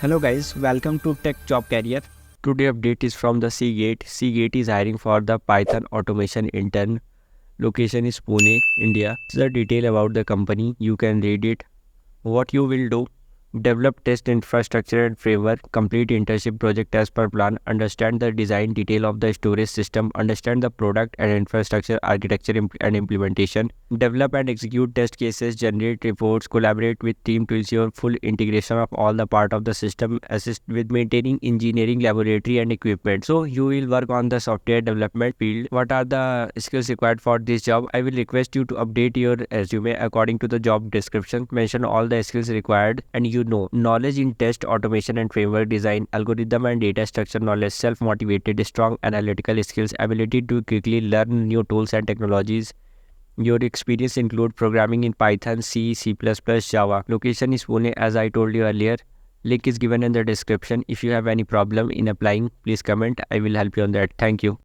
Hello guys, welcome to Tech Job Career. Today update is from the Seagate. Seagate is hiring for the Python automation intern. Location is Pune, India. This is the detail about the company. You can read it. What you will do: develop test infrastructure and framework, complete internship project as per plan, understand the design detail of the storage system, understand the product and infrastructure architecture and implementation, develop and execute test cases, generate reports, collaborate with team to ensure full integration of all the part of the system, assist with maintaining engineering laboratory and equipment. So you will work on the software development field. What are the skills required for this job? I will request you to update your resume according to the job description. Mention all the skills required and knowledge in test automation and framework design, algorithm and data structure knowledge, self-motivated, strong analytical skills, ability to quickly learn new tools and technologies. Your experience include programming in Python, C, C++, Java. Location is Pune as I told you earlier. Link is given in the description. If you have any problem in applying, please comment. I will help you on that. Thank you.